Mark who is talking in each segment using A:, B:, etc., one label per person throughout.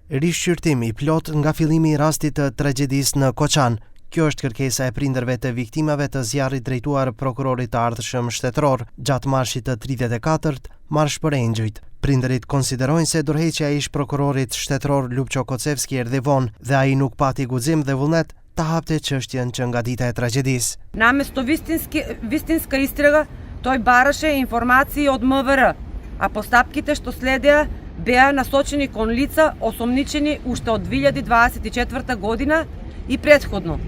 A: Rishqyrtim I plot nga fillimi I rastit të tragjedisë në Koçan. Kjo është kërkesa e prindërve të viktimave të zjarrit drejtuar prokurorit të ardhshëm shtetëror gjatë marshit të 34-t, marsh për engjëjt. Prindërit konsiderojnë se dorëheqja e ish prokurorit shtetëror Lupço Kocevski erdhi vonë dhe ai nuk pati guxim dhe vullnet ta hapte çështjen që nga dita e tragjedisë.
B: Наместо вистинска истрага, тој бараше информации од МВР, а постапките што следеа беа насочени кон лица осомничени уште од 2024 година и претходно,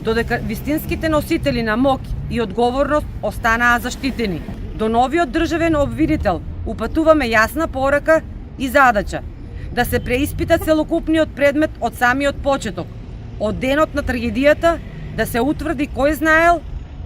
B: додека вистинските носители на моќ и одговорност останаа заштитени. До новиот државен обвинител упатуваме јасна порака и задача да се преиспита целокупниот предмет од самиот почеток, од денот на трагедијата, да се утврди кој знаел,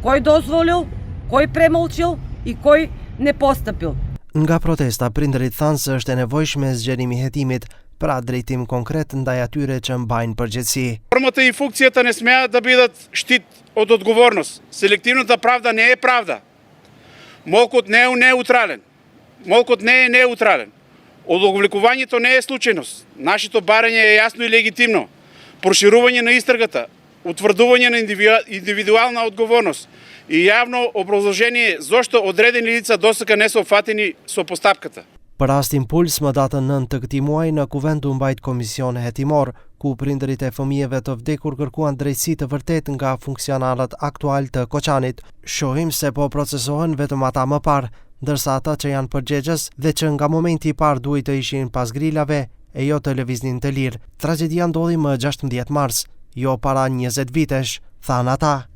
B: кој дозволил, кој премолчил и кој не постапил.
A: Nga protesta, prindërit thanë se është e nevojshme zgjerimi I hetimit pra drejtim konkret ndaj atyre që mbajnë përgjegjësi.
C: Формата и функцијата не смеат да бидат штит од одговорност. Селективната правда не е правда. Молкот не е неутрален. Молкот не е неутрален. Одговлекувањето не е случајност. Нашето барање е јасно и легитимно. Проширување на истрагата, утврдување на индивидуална одговорност и јавно образложение зошто одредени лица досега не се опфатени со постапката.
A: Për rast impuls, më datën 9 të këtij muaji në kuvend u mbajt komision hetimor, ku prindërit e fëmijëve të vdekur kërkuan drejtësi të vërtet nga funksionarët aktual të Koçanit. Shohim se po procesohen vetëm ata më parë, ndërsa ata që janë përgjegjës dhe që nga momenti I parë duhet të ishin pas grilave e jo të lëviznin të lirë. Tragjedia ndodhi më 16 mars, jo para 20 vitesh, thanë ata.